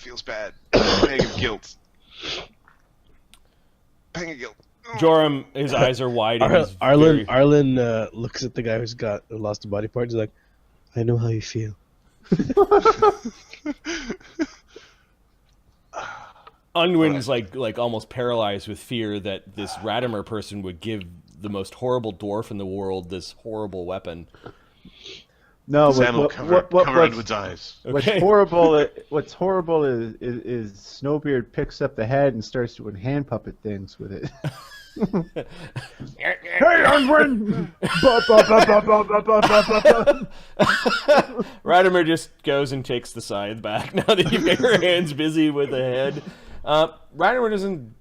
feels bad. Pang of guilt. Pang of guilt. Joram, his eyes are wide. And he's very... Arlen looks at the guy who's lost a body part. He's like, I know how you feel. Unwin's like almost paralyzed with fear that this Radimer person would give the most horrible dwarf in the world this horrible weapon. No, Sam cover Unwin's eyes. Okay. What's horrible is Snowbeard picks up the head and starts doing hand puppet things with it. Hey, Unwin! Radimer just goes and takes the scythe back now that you've got your hands busy with the head. Radimer doesn't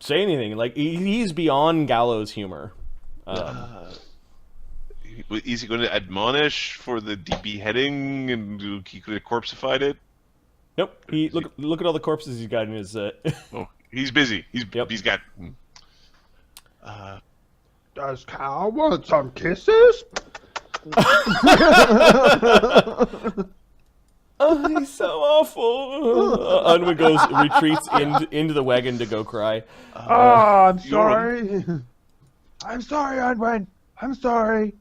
say anything. Like, he's beyond gallows humor. Is he going to admonish for the beheading, and he could have corpseified it? Nope. Look at all the corpses he's got in his... Oh, he's busy. He's got... Does Cal want some kisses? Oh, he's so awful. Unwin retreats into the wagon to go cry. I'm sorry. I'm sorry, Unwin. I'm sorry.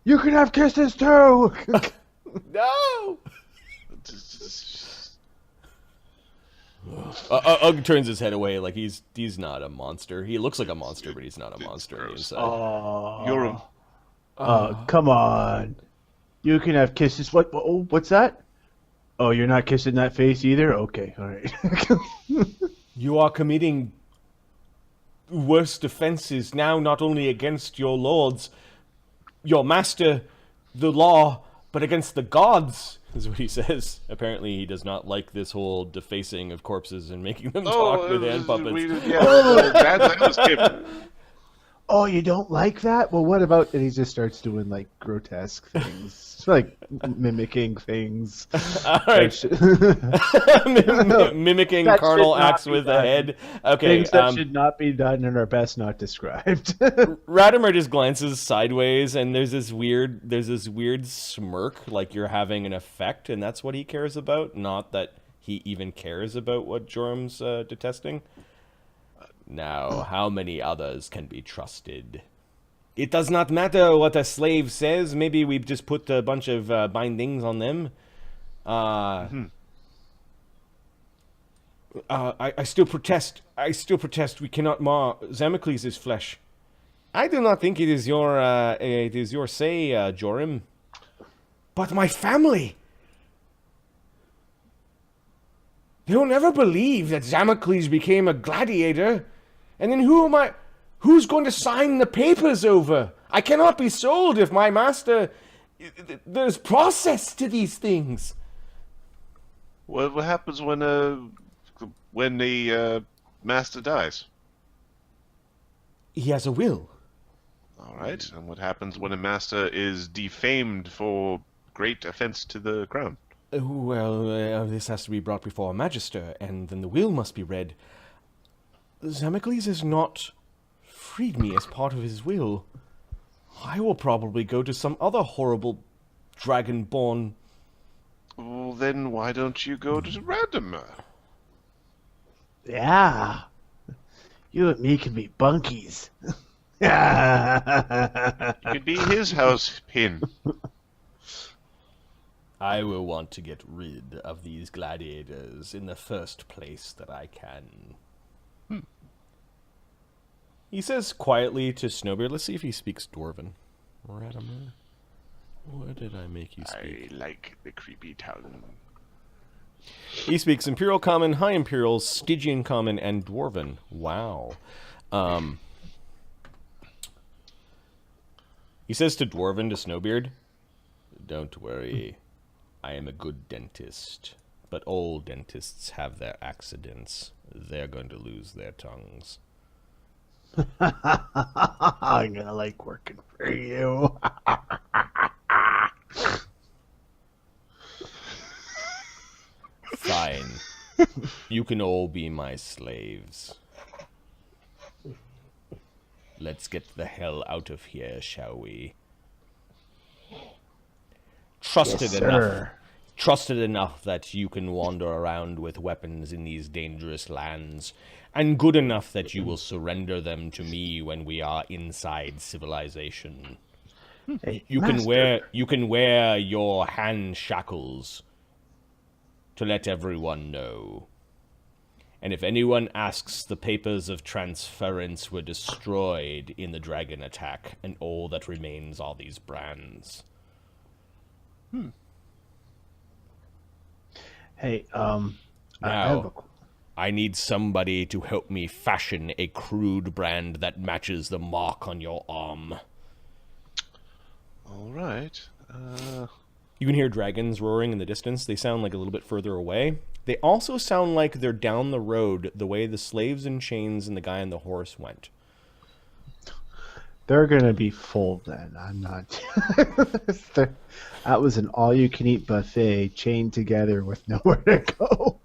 You can have kisses too. No. Ugg turns his head away like he's not a monster. He looks like a monster, but he's not a monster on the inside. Come on. You can have kisses. What's that? Oh, you're not kissing that face either? Okay, all right. You are committing worse offenses now, not only against your lords, your master, the law, but against the gods, is what he says. Apparently he does not like this whole defacing of corpses and making them talk with hand puppets. Oh, you don't like that? Well, what about... And he just starts doing, like, grotesque things. It's like mimicking things. All right. Mimicking carnal acts with the head. Okay. Things that should not be done and are best not described. Radimer just glances sideways, and there's this weird smirk, like you're having an effect, and that's what he cares about, not that he even cares about what Joram's detesting. Now, how many others can be trusted? It does not matter what a slave says. Maybe we just put a bunch of bindings on them. I still protest. We cannot mar Zamacles' flesh. I do not think it is your say, Joram. But my family. They will never believe that Zamacles became a gladiator. And then who's going to sign the papers over? I cannot be sold if my master... There's process to these things. What happens when the master dies? He has a will. All right. And what happens when a master is defamed for great offense to the crown? Well, this has to be brought before a magister, and then the will must be read. Zamacles has not freed me as part of his will. I will probably go to some other horrible dragonborn. Well, then why don't you go to Radimer? Yeah. You and me can be bunkies. You could be his house pin. I will want to get rid of these gladiators in the first place that I can. He says quietly to Snowbeard, let's see if he speaks Dwarven. Radimer, what did I make you speak? I like the creepy tongue. He speaks Imperial Common, High Imperial, Stygian Common, and Dwarven. Wow. He says to Dwarven, to Snowbeard, don't worry, I am a good dentist, but all dentists have their accidents. They're going to lose their tongues. I'm gonna like working for you. Fine. You can all be my slaves. Let's get the hell out of here, shall we? Trusted trusted enough that you can wander around with weapons in these dangerous lands, and good enough that you will surrender them to me when we are inside civilization. Hey, You Master. can wear your hand shackles to let everyone know. And if anyone asks, the papers of transference were destroyed in the dragon attack, and all that remains are these brands. Hey, I Now, have a I need somebody to help me fashion a crude brand that matches the mark on your arm. All right. You can hear dragons roaring in the distance. They sound like a little bit further away. They also sound like they're down the road the way the slaves in chains and the guy on the horse went. They're gonna be full then. I'm not. That was an all-you-can-eat buffet chained together with nowhere to go.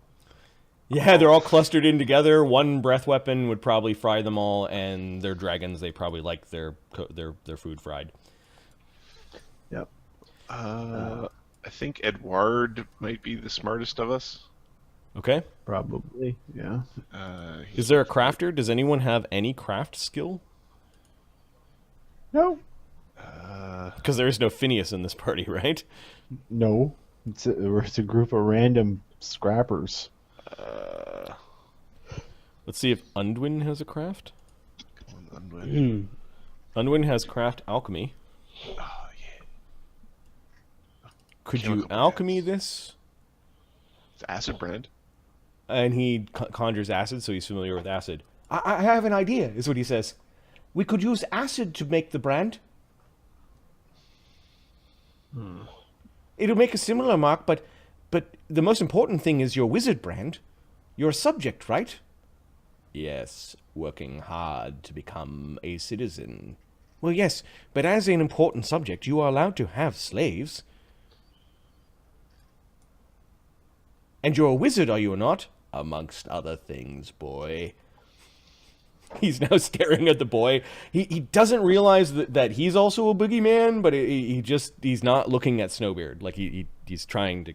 Yeah, they're all clustered in together. One breath weapon would probably fry them all, and they're dragons. They probably like their food fried. Yep. I think Edward might be the smartest of us. Okay. Probably. Yeah. Is there a crafter? Does anyone have any craft skill? No. Because there is no Phineas in this party, right? No. It's a group of random scrappers. Let's see if Undwin has a craft. Come on, Unwin. Undwin has craft alchemy. Oh, yeah. Could you Chemical alchemy brands. this? It's acid brand. And he conjures acid, so he's familiar with acid. I have an idea, is what he says. We could use acid to make the brand. It'll make a similar mark, but the most important thing is your wizard brand. You're a subject, right? Yes, working hard to become a citizen. Well, yes, but as an important subject, you are allowed to have slaves. And you're a wizard, are you not? Amongst other things, boy. He's now staring at the boy. He doesn't realize that he's also a boogeyman, but he's not looking at Snowbeard. Like he's trying to...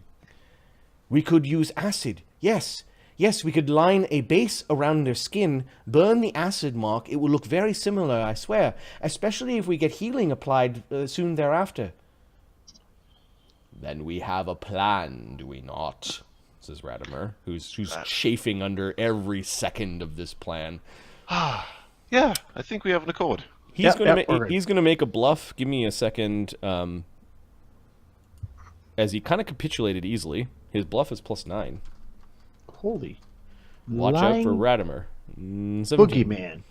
We could use acid. Yes, we could line a base around their skin, burn the acid mark. It will look very similar, I swear. Especially if we get healing applied soon thereafter. Then we have a plan, do we not? Says Radimer, who's chafing under every second of this plan. Yeah, I think we have an accord. He's Yep, gonna make a bluff. Give me a second. As he kind of capitulated easily, his bluff is +9. Holy. Watch out for Radimer. 17. Boogeyman.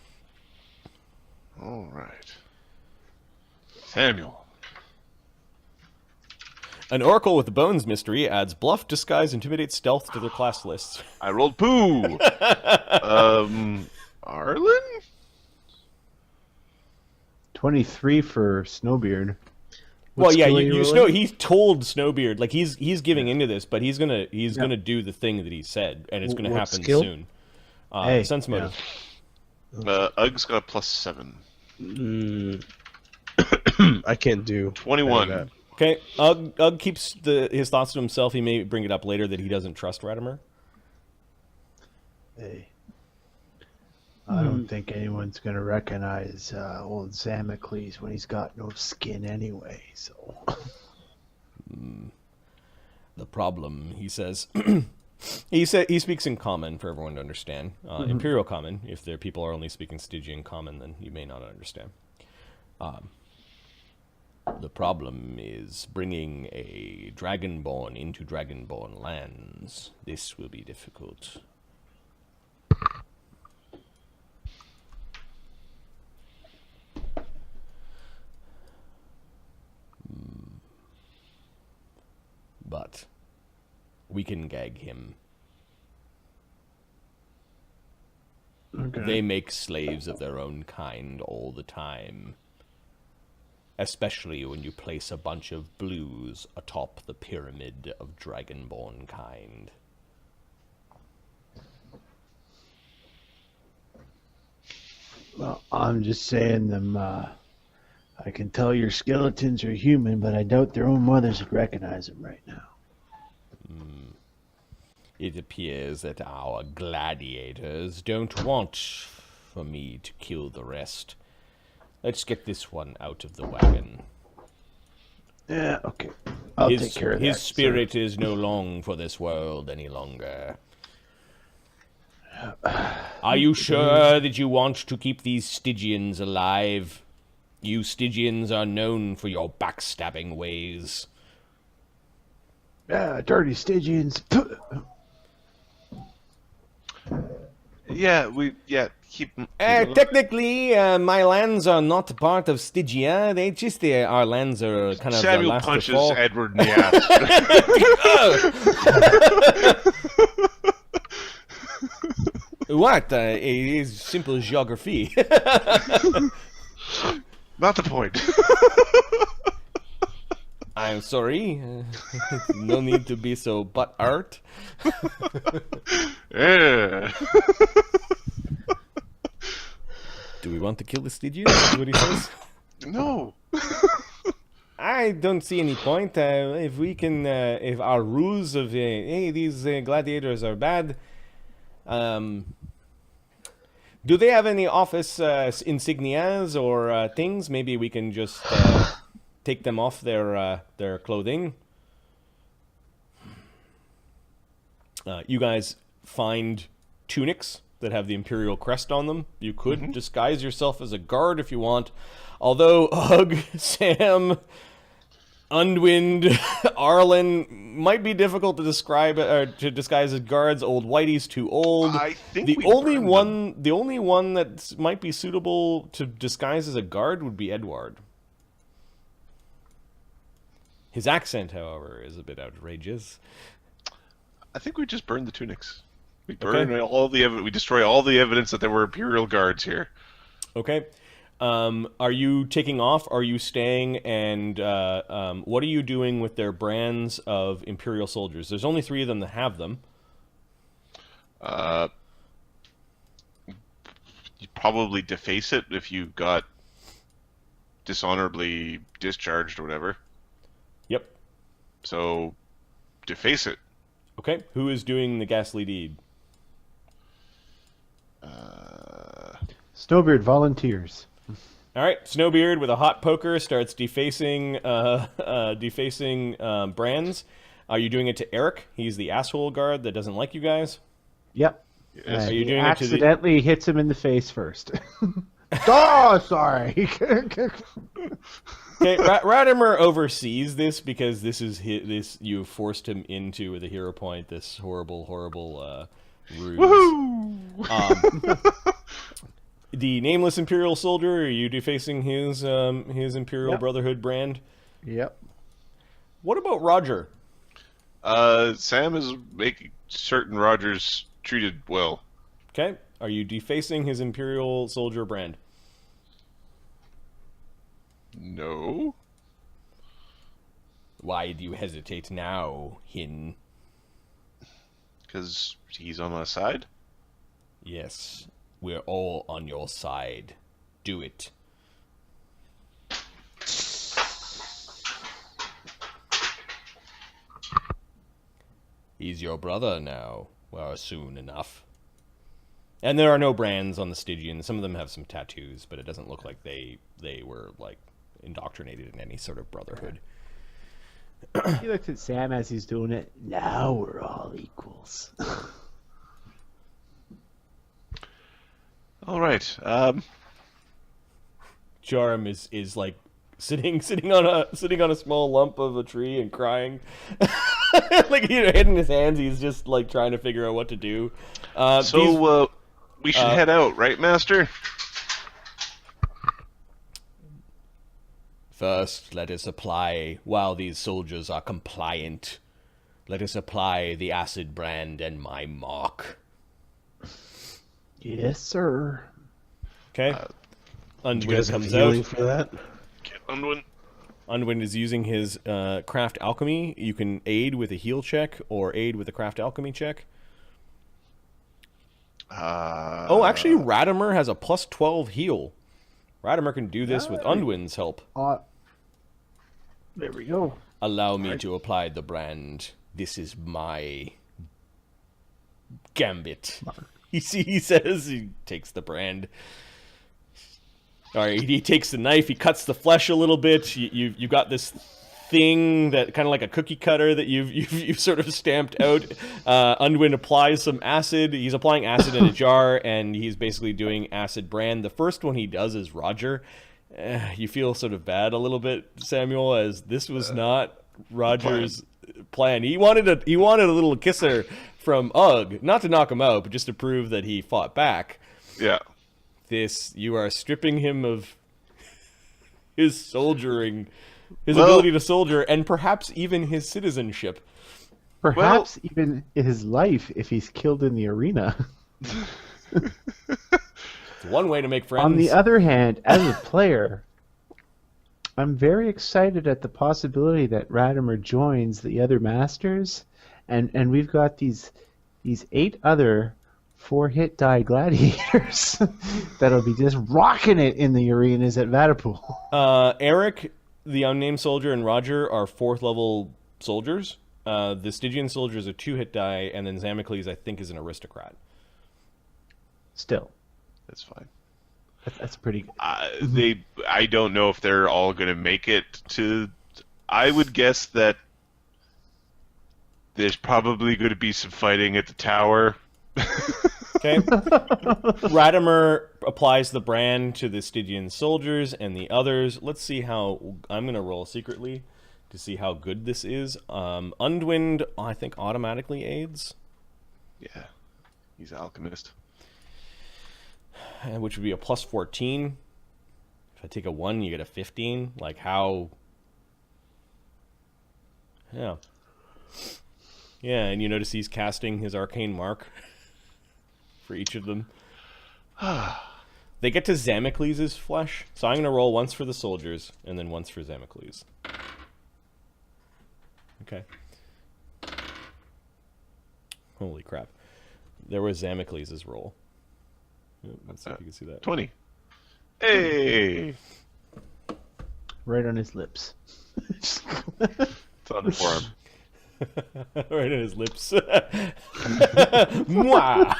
All right. Samuel. An oracle with the bones mystery adds bluff, disguise, intimidate, stealth to their class lists. I rolled poo. Arlen? 23 for Snowbeard. Well, yeah, skill are you rolling? know, he's told Snowbeard, like he's giving into this, but he's gonna do the thing that he said, and it's gonna What happen skill? soon. Hey, Sense motive. Ugg's got a +7. I can't do 21. that. Okay, Ugg keeps his thoughts to himself. He may bring it up later that he doesn't trust Radimer. Hey. I don't think anyone's going to recognize old Zamacles when he's got no skin anyway, so... The problem, he says, he speaks in common for everyone to understand. Imperial common. If their people are only speaking Stygian common, then you may not understand. The problem is bringing a dragonborn into dragonborn lands. This will be difficult. But we can gag him. Okay. They make slaves of their own kind all the time. Especially when you place a bunch of blues atop the pyramid of dragonborn kind. Well, I'm just saying them, I can tell your skeletons are human, but I doubt their own mothers would recognize them right now. It appears that our gladiators don't want for me to kill the rest. Let's get this one out of the wagon. Yeah, okay. I'll take care of that. His spirit is no long for this world any longer. Are you sure that you want to keep these Stygians alive? You Stygians are known for your backstabbing ways. Yeah, dirty Stygians. Keep. Technically, my lands are not part of Stygia. They just our lands are kind of Samuel last to punches fall. Edward in the ass. What? It is simple geography. Not the point. I'm sorry. No need to be so butt art. Yeah. Do we want to kill the Stygians? Is what he says? No. I don't see any point. If we can, if our rules of hey, these gladiators are bad. Do they have any office insignias or things? Maybe we can just take them off their clothing. You guys find tunics that have the Imperial crest on them. You could disguise yourself as a guard if you want. Although Ugg, Sam, Undwind, Arlen might be difficult to describe or to disguise as guards. Old Whitey's too old. I think the only one that might be suitable to disguise as a guard would be Edward. His accent, however, is a bit outrageous. I think we just burned the tunics. We burn all the we destroy all the evidence that there were Imperial guards here. Okay. Are you taking off? Are you staying? And what are you doing with their brands of Imperial soldiers? There's only 3 of them that have them. You'd probably deface it if you got dishonorably discharged or whatever. Yep. So, deface it. Okay. Who is doing the ghastly deed? Snowbeard volunteers. All right. Snowbeard with a hot poker starts defacing brands. Are you doing it to Eric? He's the asshole guard that doesn't like you guys. Yep. Yes. Are you He doing it to the... accidentally hits him in the face first. Oh, sorry. Okay, Radimer oversees this because this is this you forced him into with a hero point. This horrible ruse. Woohoo! The nameless Imperial soldier. Are you defacing his Imperial Brotherhood brand? Yep. What about Roger? Sam is making certain Roger's treated well. Okay, are you defacing his Imperial soldier brand? No. Why do you hesitate now, Hin? Because he's on my side? Yes, we're all on your side. Do it. He's your brother now. Well, soon enough. And there are no brands on the Stygians. Some of them have some tattoos, but it doesn't look like they were, like, indoctrinated in any sort of brotherhood. He looks at Sam as he's doing it. Now we're all equals. All right. Joram is like sitting on a small lump of a tree and crying. Like, you know, hitting his hands. He's just like trying to figure out what to do. We should head out, right, Master? First, let us apply, while these soldiers are compliant, let us apply the acid brand and my mark. Yes, sir. Okay. Do you Unwind guys have comes healing out. for that? Get Unwin. Unwind is using his craft alchemy. You can aid with a heal check or aid with a craft alchemy check. Actually, Radimer has a plus 12 heal. Radimer can do this with Unwind's help. There we go. Allow me to apply the brand. This is my Gambit. He says, he takes the brand. All right, he takes the knife, he cuts the flesh a little bit. You've got this thing that kind of like a cookie cutter that you've sort of stamped out. Undwin applies some acid. He's applying acid in a jar, and he's basically doing acid brand. The first one he does is Roger. You feel sort of bad a little bit, Samuel, as this was not Roger's plan. He wanted a little kisser from Ugg, not to knock him out, but just to prove that he fought back. Yeah. You are stripping him of his soldiering, his ability to soldier, and perhaps even his citizenship. Perhaps even his life if he's killed in the arena. It's one way to make friends. On the other hand, as a player, I'm very excited at the possibility that Radimer joins the other masters, and we've got these 8 other 4-hit die gladiators that'll be just rocking it in the arenas at Vatapul. Eric, the unnamed soldier, and Roger are 4th level soldiers. The Stygian soldier is a 2-hit die, and then Zamacles, I think, is an aristocrat. Still, That's fine. that's pretty good. I don't know if they're all going to make it to... I would guess that there's probably going to be some fighting at the tower. Okay. Radimer applies the brand to the Stygian soldiers and the others. Let's see how... I'm going to roll secretly to see how good this is. Undwind, I think, automatically aids. Yeah. He's an alchemist. Which would be a plus 14. If I take a 1, you get a 15. Like, how... Yeah. Yeah, and you notice he's casting his arcane mark for each of them. They get to Zamacles' flesh, so I'm going to roll once for the soldiers, and then once for Zamacles. Okay. Holy crap. There was Zamacles' roll. Let's see if you can see that. 20. Hey! Right on his lips. It's on the forearm. Right in his lips. Mwah!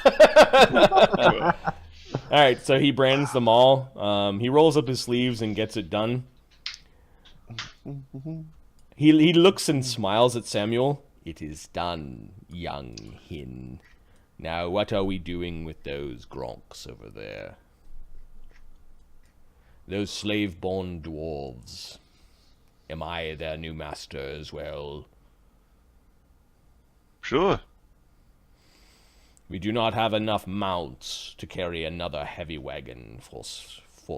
All right, so he brands them all. He rolls up his sleeves and gets it done. He looks and smiles at Samuel. It is done, young hin. Now, what are we doing with those gronks over there? Those slave-born dwarves. Am I their new master as well? Sure. We do not have enough mounts to carry another heavy wagon for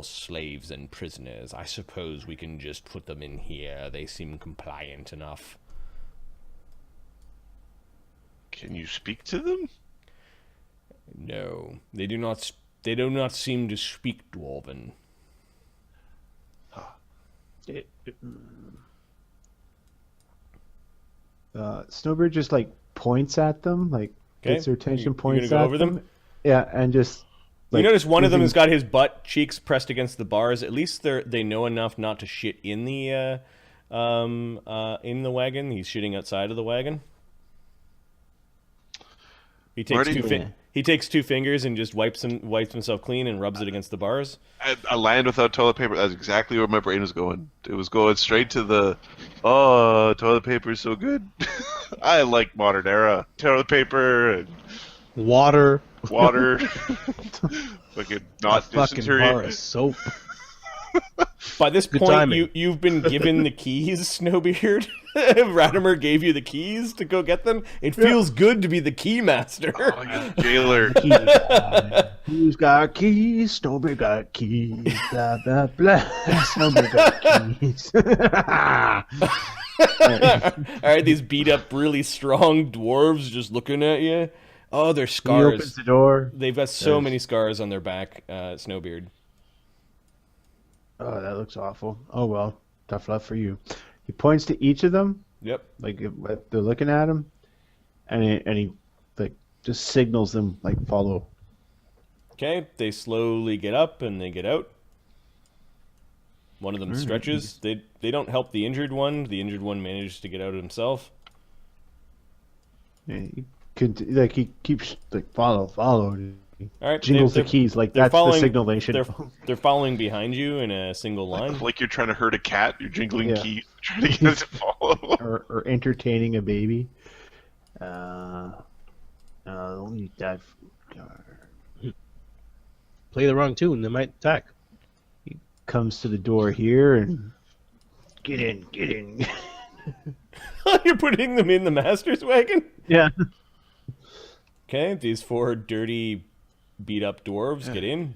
slaves and prisoners. I suppose we can just put them in here. They seem compliant enough. Can you speak to them? No, they do not. They do not seem to speak Dwarven. Snowbird just like points at them, like gets their attention, points go at over them. Yeah, and just like, you notice one of them has got his butt cheeks pressed against the bars. At least they know enough not to shit in the wagon. He's shitting outside of the wagon. He takes two fingers and just wipes himself clean and rubs it against the bars. A land without toilet paper. That's exactly where my brain was going. It was going straight to the, oh, toilet paper is so good. I like modern era toilet paper and Water. Fucking not fucking dysentery. bar of soap. By this Good point, timing. you've been given the keys, Snowbeard. Radimer gave you the keys to go get them. It feels good to be the key master. Oh, you jailer. Who's got keys? Snowbird got keys. Blah blah blah. Snowbird got keys. All right, these beat up, really strong dwarves just looking at you. Oh, they're He scars. opens the door. They've got so many scars on their back, Snowbeard. Oh, that looks awful. Oh well, tough luck for you. He points to each of them, Yep. like if they're looking at him, and he like just signals them like follow. Okay, they slowly get up and they get out. One of them stretches. They don't help the injured one. The injured one manages to get out himself. And he like he keeps like follow. All right, Jingles the keys like they're that's following, the signal they should. They're following behind you in a single line. Like you're trying to herd a cat. You're jingling Yeah. keys, trying to get it to follow. or entertaining a baby. Don't eat that food. Play the wrong tune, they might attack. Comes to the door here and get in. You're putting them in the master's wagon? Yeah. Okay, these 4 dirty, beat-up dwarves get in.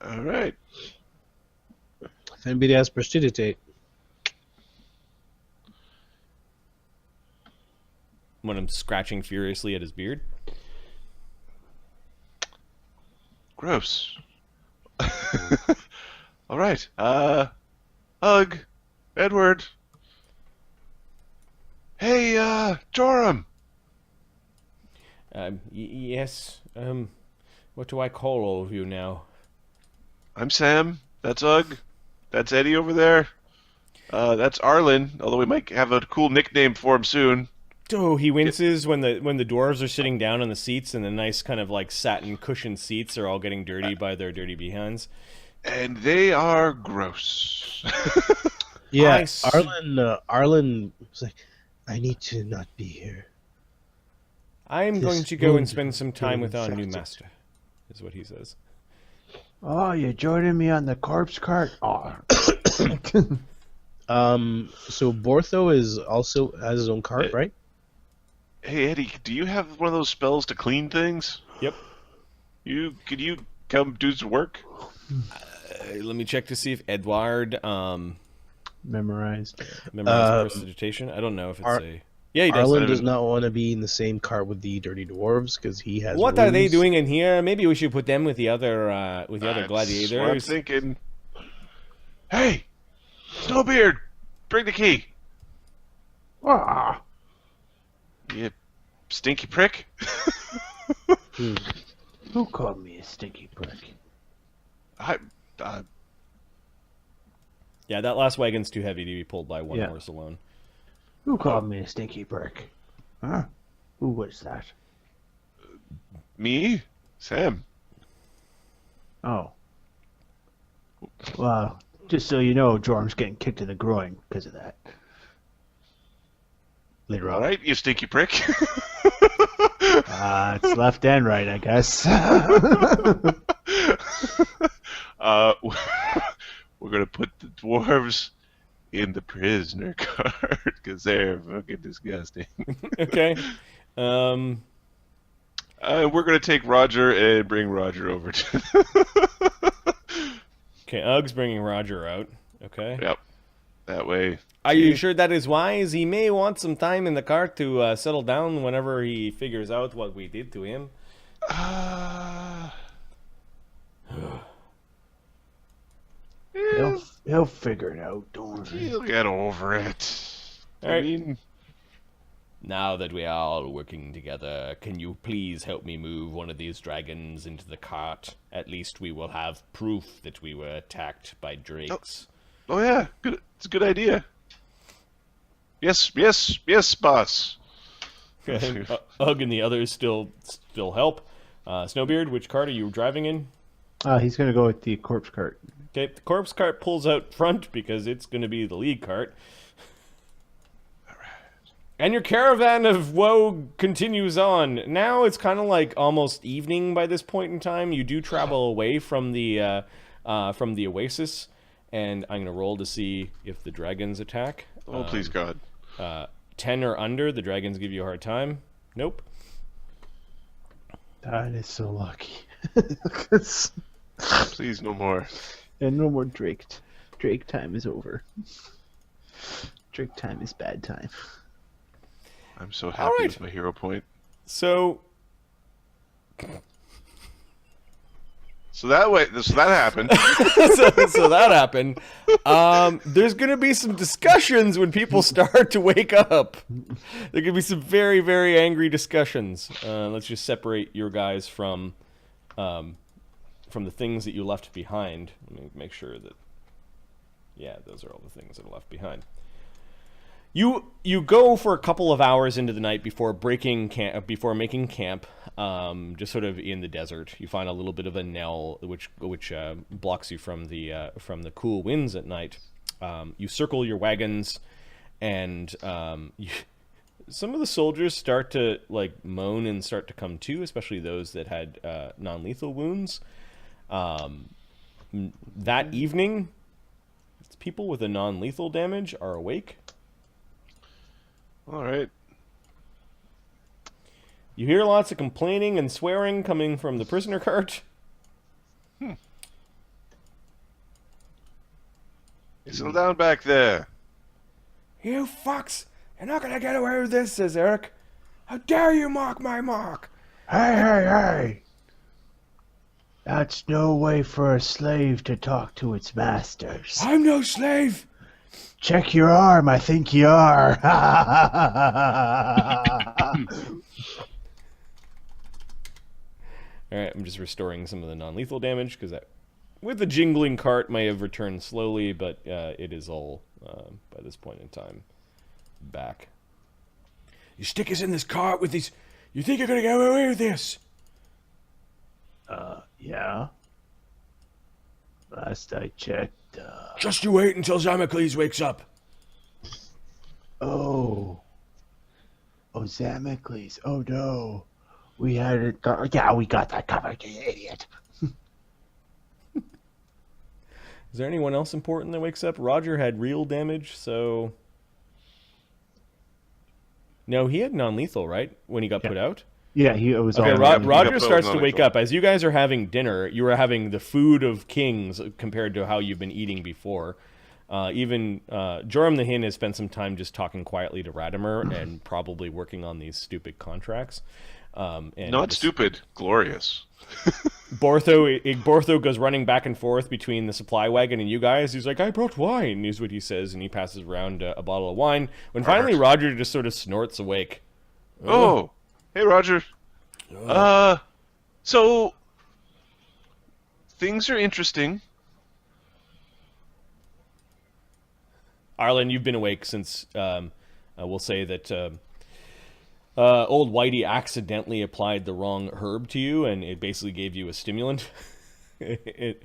All right. If anybody has prestidigitate, When I'm scratching furiously at his beard. Gross. All right. Ugh. Edward. Hey, Joram. Yes. What do I call all of you now? I'm Sam. That's Ugg. That's Eddie over there. That's Arlen, although we might have a cool nickname for him soon. Oh, he winces when the dwarves are sitting down on the seats, and the nice kind of like satin cushioned seats are all getting dirty by their dirty behinds. And they are gross. yeah, I see. Arlen was like, I need to not be here. I am This going to go and wound spend some time with our new infected. master, is what he says. Oh, you're joining me on the corpse cart? Oh. So Bortho is also has his own cart, right? Hey, Eddie, do you have one of those spells to clean things? Yep. Could you come do some work? Let me check to see if Edward Memorized. memorized prestidigitation. I don't know if it's a... Yeah, he does. Arlen does not want to be in the same cart with the dirty dwarves because he has. What are they wounds. doing in here? Maybe we should put them with the other That's what I'm gladiators. thinking. Hey, Snowbeard, bring the key. Ah. You stinky prick. Who called me a stinky prick? I, Yeah, that last wagon's too heavy to be pulled by one Yeah. horse alone. Who called me a stinky prick? Huh? Who was that? me, Sam. Oh. Well, just so you know, Jorm's getting kicked in the groin because of that. Later All on. right, you stinky prick. It's left and right, I guess. We're gonna put the dwarves in the prisoner cart because they're fucking disgusting. Okay. We're gonna take Roger and bring Roger over to. Okay, Ugg's bringing Roger out. Okay. Yep. That way. Are you sure that is wise? He may want some time in the cart to settle down whenever he figures out what we did to him. He'll figure it out, don't worry. He'll get over it. All I right. mean, Now that we are all working together, can you please help me move one of these dragons into the cart? At least we will have proof that we were attacked by drakes. oh yeah, good. It's a good idea. Yes, boss. Okay. Ugg and the others still help. Snowbeard, which cart are you driving in? He's gonna go with the corpse cart. Okay, the corpse cart pulls out front because it's going to be the lead cart. And your caravan of woe continues on. Now it's kind of like almost evening by this point in time. You do travel away from the oasis, and I'm going to roll to see if the dragons attack. Oh, please God. 10 or under, the dragons give you a hard time. Nope. That is so lucky. Please, no more. And no more Drake. Drake time is over. Drake time is bad time. I'm so happy right. with my hero point. So So that happened. so that happened. There's going to be some discussions when people start to wake up. There going to be some very, very angry discussions. Let's just separate your guys from the things that you left behind. Let me make sure that... Yeah, those are all the things that are left behind. You go for a couple of hours into the night before making camp, just sort of in the desert. You find a little bit of a knell, which blocks you from the cool winds at night. You circle your wagons, and some of the soldiers start to moan and start to come to, especially those that had non-lethal wounds. That evening, people with a non-lethal damage are awake. All right. You hear lots of complaining and swearing coming from the prisoner cart. Settle down back there. You fucks! You're not gonna get away with this, says Eric. How dare you mock my mark? Hey! That's no way for a slave to talk to its masters. I'm no slave! Check your arm, I think you are. Alright, I'm just restoring some of the non-lethal damage, because that, with the jingling cart, may have returned slowly, but it is all, by this point in time, back. You stick us in this cart with these... You think you're gonna get away with this? Yeah. Last I checked, Just you wait until Zamacles wakes up. Oh, Zamacles. Oh no. We had it. Yeah, we got that covered, you idiot. Is there anyone else important that wakes up? Roger had real damage, so... No, he had non-lethal, right? When he got put out? Yeah, it was Okay, all. Roger starts to wake up. As you guys are having dinner, you are having the food of kings compared to how you've been eating before. Even Joram the Hin has spent some time just talking quietly to Radimer and probably working on these stupid contracts. And Not stupid, glorious. Bortho goes running back and forth between the supply wagon and you guys. He's like, I brought wine, is what he says, and he passes around a bottle of wine. When finally Roger just sort of snorts awake. Oh, hey Roger. So things are interesting. Arlen, you've been awake since, we'll say that old Whitey accidentally applied the wrong herb to you, and it basically gave you a stimulant. And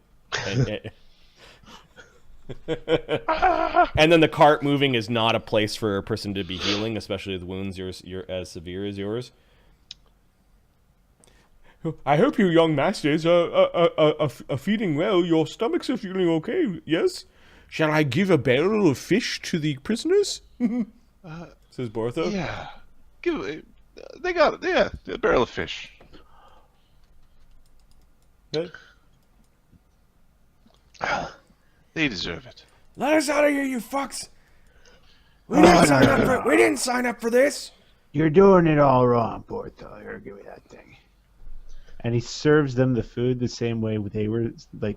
then the cart moving is not a place for a person to be healing, especially the wounds you're as severe as yours. I hope you young masters are feeding well. Your stomachs are feeling okay, yes? Shall I give a barrel of fish to the prisoners? Says Bortho. Yeah. They got it. Yeah, a barrel of fish. Good. They deserve it. Let us out of here, you fucks! We didn't sign up for this! You're doing it all wrong, Bortho. Here, give me that thing. And he serves them the food the same way they were, like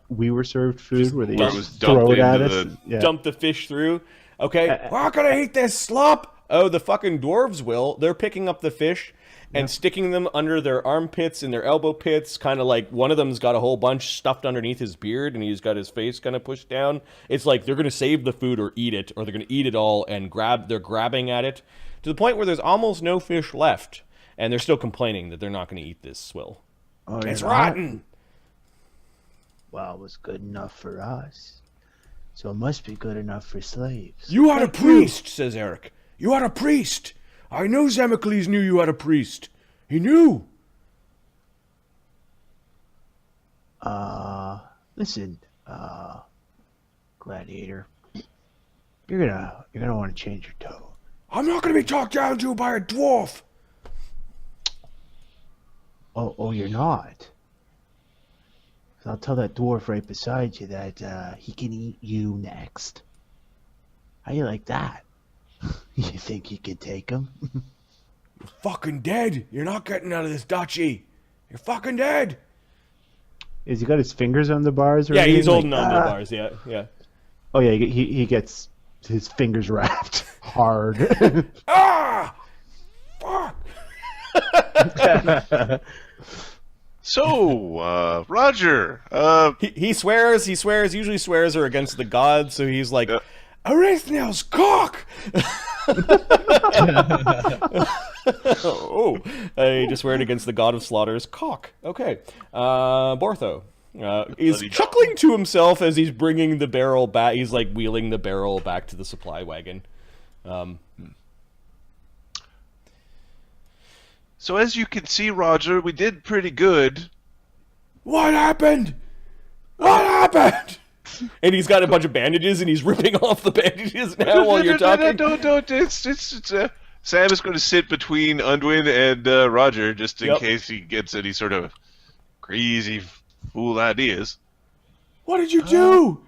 we were served food, where they just throw it at us. Dump the fish through. Okay, we're not gonna eat this slop! Oh, the fucking dwarves will. They're picking up the fish and sticking them under their armpits and their elbow pits, kind of like one of them's got a whole bunch stuffed underneath his beard and he's got his face kind of pushed down. It's like they're going to save the food or eat it, or they're going to eat it all and they're grabbing at it to the point where there's almost no fish left, and they're still complaining that they're not going to eat this swill. Oh, it's rotten! Well, it was good enough for us, so it must be good enough for slaves. You are a priest, says Eric. You are a priest! I know Zamacles knew you are a priest. He knew. Listen, gladiator. You're gonna want to change your tone. I'm not gonna be talked down to by a dwarf. Oh, you're not. I'll tell that dwarf right beside you that he can eat you next. How you like that? You think you can take him? You're fucking dead. You're not getting out of this duchy. You're fucking dead. Is he got his fingers on the bars? Or yeah, anything? he's holding on to the bars. Yeah. Oh yeah, he gets his fingers wrapped hard. Ah! Fuck! So, Roger. He swears. He usually swears are against the gods. So he's like, Arithnel's cock! Oh, I just swear it against the god of slaughter's cock. Okay. Bortho is Bloody chuckling to himself as he's bringing the barrel back. He's like wheeling the barrel back to the supply wagon. So as you can see, Roger, we did pretty good. What happened? What happened? And he's got a bunch of bandages, and he's ripping off the bandages now while you're talking. Don't. Sam is going to sit between Unwin and Roger just in case he gets any sort of crazy fool ideas. What did you do?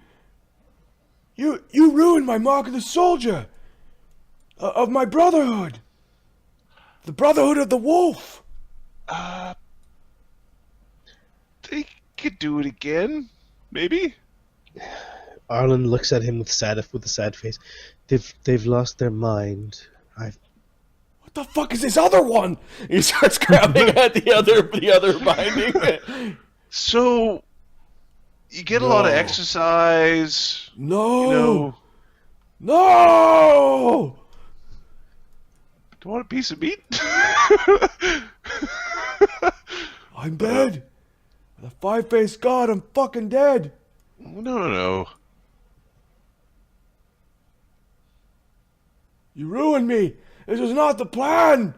You ruined my mark of the soldier, of my brotherhood, the brotherhood of the wolf. They could do it again, maybe. Arlen looks at him with a sad face. They've lost their mind. What the fuck is this other one? He starts grabbing at the other binding. So you get a lot of exercise. No. You know, No. do you want a piece of meat? I'm dead. The five-faced god, I'm fucking dead. No. You ruined me. This was not the plan.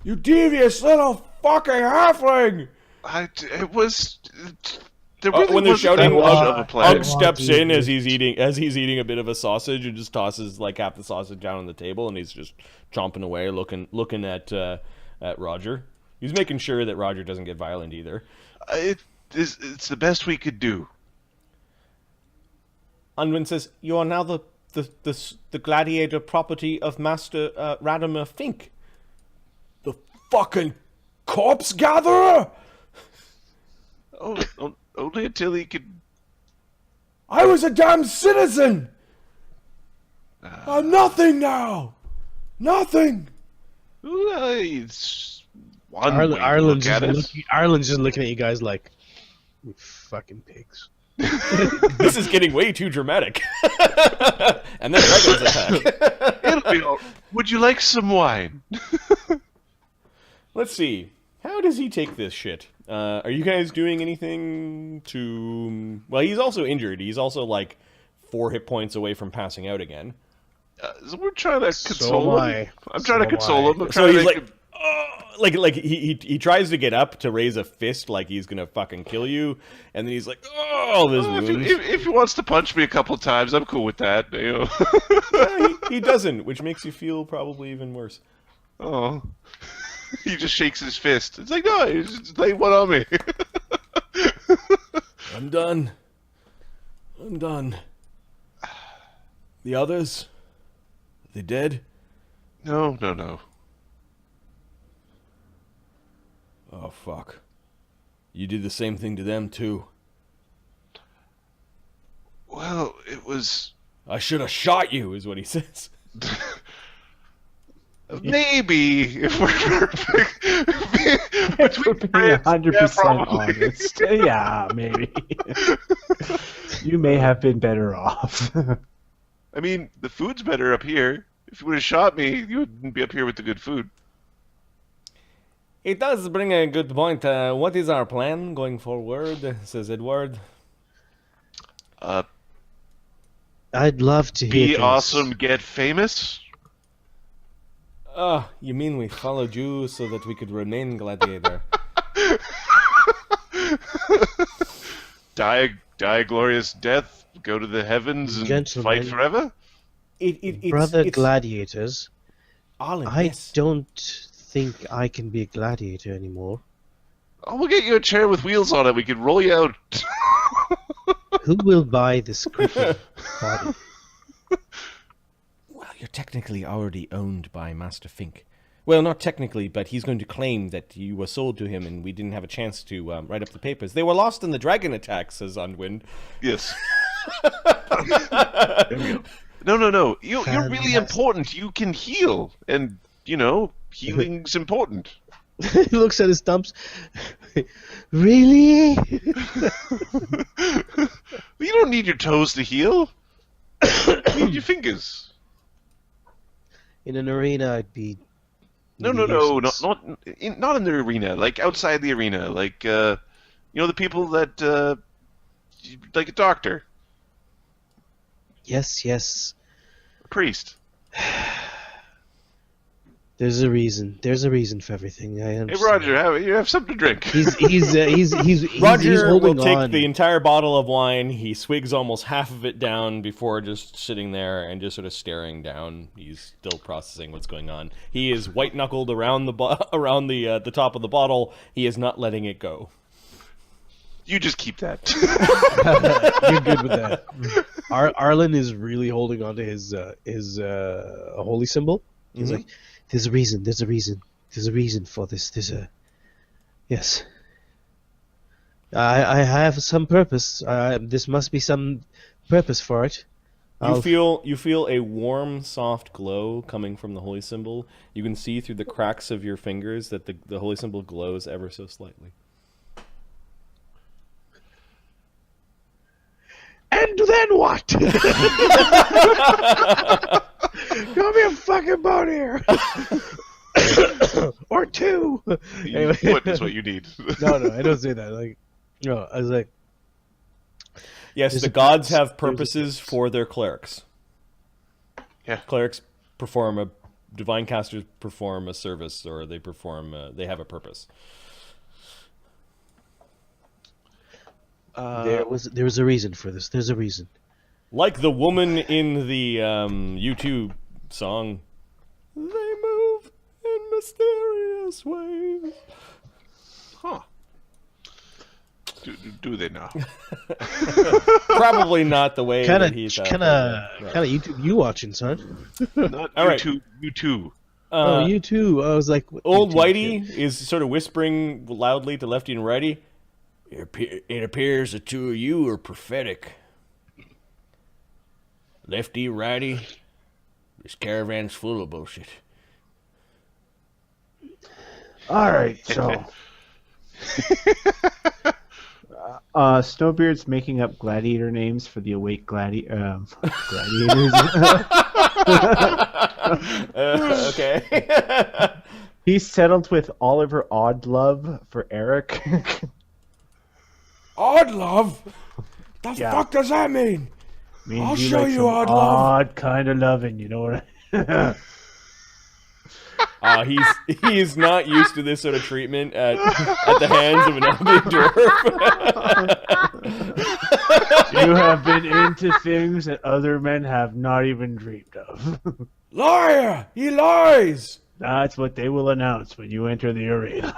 You devious little fucking halfling. It was. There really When they're wasn't shouting, that much of a plan. Ugg steps in as he's eating a bit of a sausage and just tosses like half the sausage down on the table, and he's just chomping away, looking at Roger. He's making sure that Roger doesn't get violent either. It's the best we could do. Unwin says, "You are now the gladiator property of Master Radimer Fink, the fucking corpse gatherer." Oh, only until he could. I was a damn citizen. I'm nothing now. Nothing. It's one way to Ireland's look at it. just looking at you guys like, you fucking pigs. This is getting way too dramatic. And then dragons attack. It'll be all. Would you like some wine? Let's see. How does he take this shit? Are you guys doing anything to... Well, he's also injured. He's also like 4 hit points away from passing out again. So we're trying to console him. I'm trying to So console So him. I'm trying to he's make like... him... Like he tries to get up to raise a fist like he's gonna fucking kill you, and then he's like, oh, his wounds. If he wants to punch me a couple times, I'm cool with that. You know? He doesn't, which makes you feel probably even worse. Oh. He just shakes his fist. It's like, no, he's just lay one on me. I'm done. The others? Are they dead? No. Oh, fuck. You did the same thing to them, too. Well, it was... I should have shot you, is what he says. Maybe, if we're perfect. If we're being 100% honest. Yeah, maybe. You may have been better off. I mean, the food's better up here. If you would have shot me, you wouldn't be up here with the good food. It does bring a good point. What is our plan going forward, says Edward. I'd love to hear Be things. awesome, get famous? You mean we followed you so that we could remain gladiator? Die a glorious death, go to the heavens and Gentlemen. fight forever? Brother gladiators, Arlen, I yes. don't think I can be a gladiator anymore. Oh, we'll get you a chair with wheels on it. We can roll you out. Who will buy this crippled body? Well, you're technically already owned by Master Fink. Well, not technically, but he's going to claim that you were sold to him and we didn't have a chance to write up the papers. They were lost in the dragon attack, says Unwind. Yes. There we go. No. You're really important. You can heal. And, healing's important. He looks at his thumbs. Really? You don't need your toes to heal. Need your fingers. In an arena, I'd be. No, useless. not in the arena. Like outside the arena, like the people that like a doctor, Yes. a priest. There's a reason. There's a reason for everything. I Hey, understand. Roger, have something to drink. He's Roger will holding take on. the entire bottle of wine. He swigs almost half of it down before just sitting there and just sort of staring down. He's still processing what's going on. He is white knuckled around the top of the bottle. He is not letting it go. You just keep that. You're good with that. Arlen is really holding on to his holy symbol. He's like, there's a reason for this. Yes. I have some purpose. This must be some purpose for it. You feel a warm, soft glow coming from the holy symbol. You can see through the cracks of your fingers that the holy symbol glows ever so slightly. And then what? Give me a fucking boat here. Or two. Anyway. What is what you need? No, I don't say that. Like, no, I was like, Yes, There's the a gods purpose. have There's a purposes purpose. for their clerics. Yeah. Clerics divine casters perform a service, or they have a purpose. there was a reason for this. There's a reason. Like the woman in the U2 song, they move in mysterious ways. Huh. Do they now? Probably not the way Kind that of he thought. YouTube you watching, son. Not All right. you too. Oh, you too. I was like, what, Old YouTube Whitey shit? is sort of whispering loudly to Lefty and Righty. It appears the two of you are prophetic. Lefty, Righty, this caravan's full of bullshit. All right, so Snowbeard's making up gladiator names for the awake gladiators. Okay. He's settled with Oliver Oddlove for Eric. Odd love? The Yeah. fuck does that mean? Means I'll you show like you some odd love. odd kind of loving, you know what He is not used to this sort of treatment at the hands of an elderly dwarf. You have been into things that other men have not even dreamed of. Liar! He lies! That's what they will announce when you enter the arena.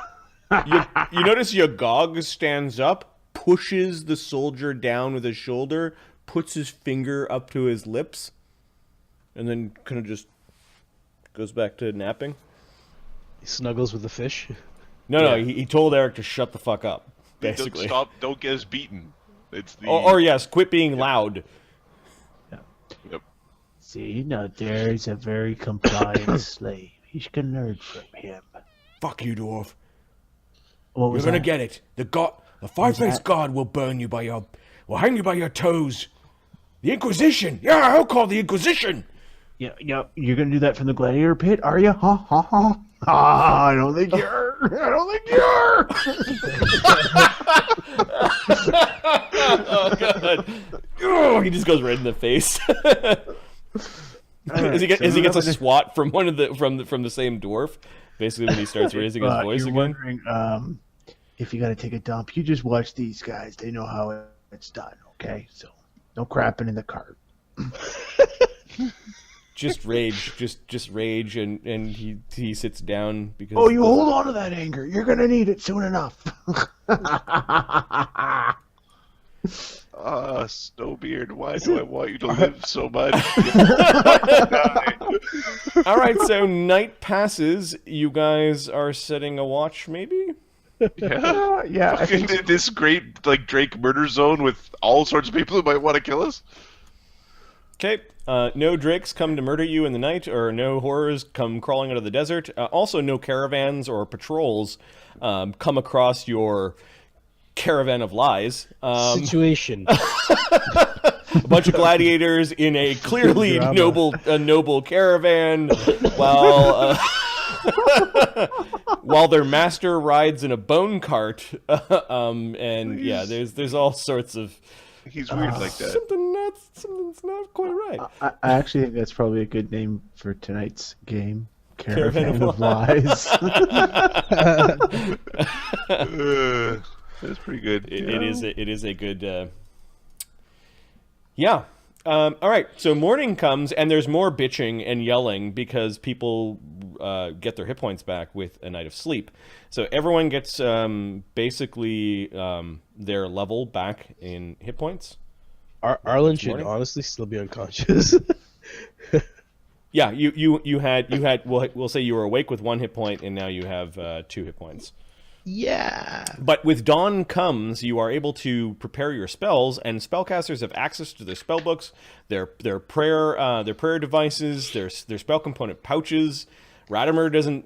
You notice Yagog stands up, pushes the soldier down with his shoulder, puts his finger up to his lips, and then kind of just goes back to napping. He snuggles with the fish. No, he told Eric to shut the fuck up, basically. Don't stop. Don't get us beaten. It's the. Or yes, quit being loud. Yep. See, now there's a very compliant slave. You can learn from him. Fuck you, dwarf. What You're was gonna that? get it. The five-faced god will burn you will hang you by your toes. The Inquisition. Yeah, I'll call the Inquisition. Yeah, you're gonna do that from the gladiator pit, are you? Ha ha ha! I don't think you're. I don't think you're. Oh god. Oh, he just goes right in the face. As he gets a swat from one of from the same dwarf. Basically, when he starts raising his voice you're again. wondering if you gotta take a dump, you just watch these guys. They know how it's done. Okay, so no crapping in the cart. Just rage, just rage, and he sits down because. Oh, you hold on to that anger. You're gonna need it soon enough. Snowbeard, why do I want you to live so much? All right, so night passes. You guys are setting a watch, maybe? Yeah. Yeah, I think In this great Drake murder zone with all sorts of people who might want to kill us. Okay. No drakes come to murder you in the night, or no horrors come crawling out of the desert. Also, no caravans or patrols come across your Caravan of Lies. Situation. a bunch of gladiators in a clearly Drama. noble caravan, while while their master rides in a bone cart. And yeah, there's all sorts of He's weird like that. something's not quite right. I actually think that's probably a good name for tonight's game. Caravan Caravan of of Lies. That's pretty good. It is a good. Yeah. All right. So morning comes, and there's more bitching and yelling because people get their hit points back with a night of sleep. So everyone gets basically their level back in hit points. Arlen should morning? honestly still be unconscious. Yeah, you had we'll say you were awake with 1 hit point, and now you have 2 hit points. Yeah. But with dawn comes, you are able to prepare your spells, and spellcasters have access to their spell books, their prayer devices, their spell component pouches. Radimer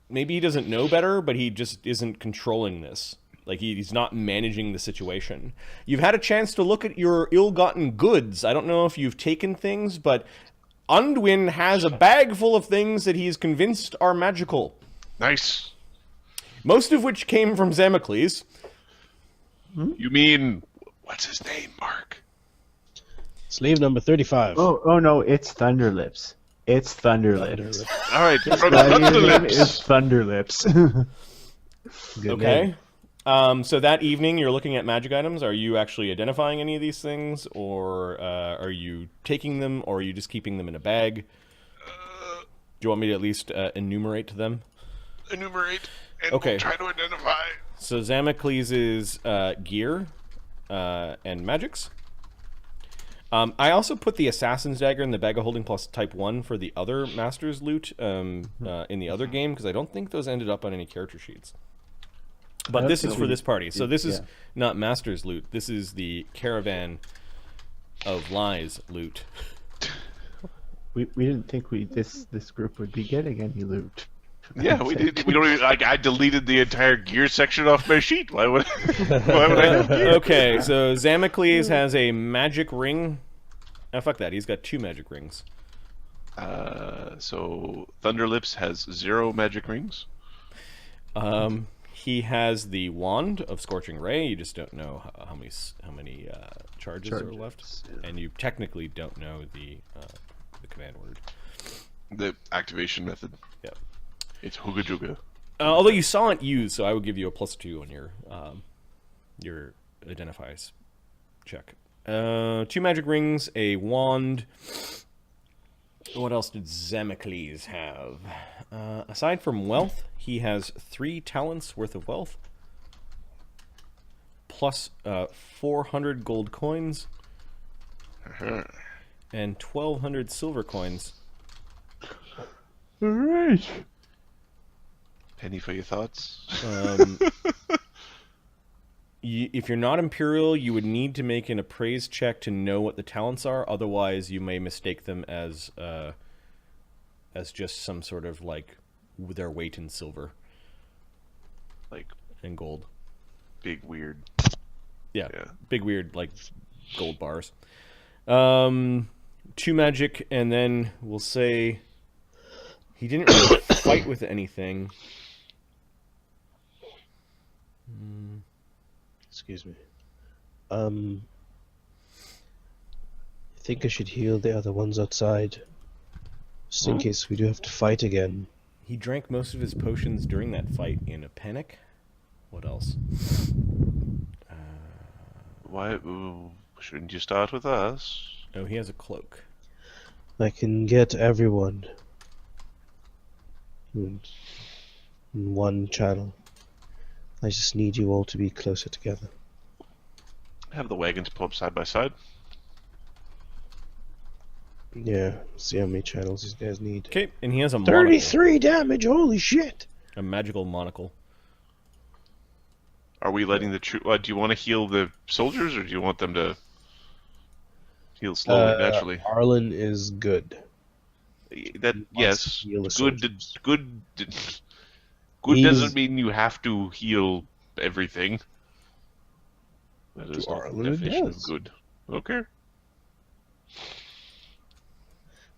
maybe he doesn't know better, but he just isn't controlling this. Like he's not managing the situation. You've had a chance to look at your ill-gotten goods. I don't know if you've taken things, but Undwin has a bag full of things that he's convinced are magical. Nice. Most of which came from Zamacles. You mean, what's his name, Mark? Slave number 35. Oh no, it's Thunderlips. It's Thunderlips. All right, from Gladiator's name is Thunderlips. Thunderlips. Good Okay. name. So that evening, you're looking at magic items. Are you actually identifying any of these things, or are you taking them, or are you just keeping them in a bag? Do you want me to at least enumerate them? Enumerate and Okay. we'll try to identify. So Zamacles' gear and magics. I also put the Assassin's Dagger in the bag of holding plus type 1 for the other Master's loot in the other game, because I don't think those ended up on any character sheets. But this is for this party. So this is not Master's loot. This is the Caravan of Lies loot. We didn't think this group would be getting any loot. Yeah, we did. We don't even. I deleted the entire gear section off my sheet. Why would I have gear? Okay, so Zamacles has a magic ring. Oh, fuck that. He's got 2 magic rings. So Thunderlips has 0 magic rings. He has the wand of Scorching Ray. You just don't know how many charges are left, and you technically don't know the command word. The activation method. Yeah. It's Hooga Jooga. Although you saw it used, so I would give you a +2 on your identifies check. 2 magic rings, a wand. What else did Zamacles have? Aside from wealth, he has 3 talents worth of wealth, plus 400 gold coins, and 1,200 silver coins. All right. Penny for your thoughts. If you're not Imperial, you would need to make an appraise check to know what the talents are. Otherwise, you may mistake them as just some sort of like their weight in silver, Like and gold. big weird. Yeah, Yeah. big weird like gold bars. 2 magic, and then we'll say he didn't really fight with anything. Excuse me. I think I should heal the other ones outside. Just in case we do have to fight again. He drank most of his potions during that fight in a panic. What else? Why shouldn't you start with us? Oh, he has a cloak. I can get everyone in one channel. I just need you all to be closer together. Have the wagons pull up side by side. Yeah, see how many channels these guys need. Okay, and he has a monocle, 33 damage, holy shit! a magical monocle. Are we letting the do you want to heal the soldiers, or do you want them to heal slowly, naturally? Arlen is good. That yes, heal the good. soldiers. Good He's- doesn't mean you have to heal everything. That is not the Arlen, it definition of does. good. Okay.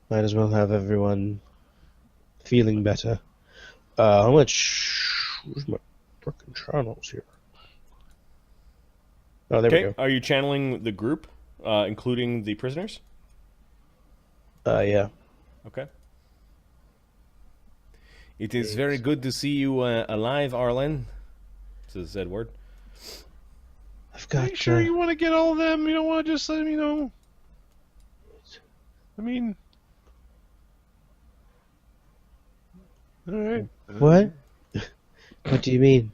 Might as well have everyone feeling better. How much? Where's my frickin' channels here? Oh, there we Okay, go. are you channeling the group, including the prisoners? Yeah. Okay. It is very good to see you alive, Arlen, says Edward. I've Are got. you sure you want to get all of them? You don't want to just let them, I mean... Alright. What? What do you mean?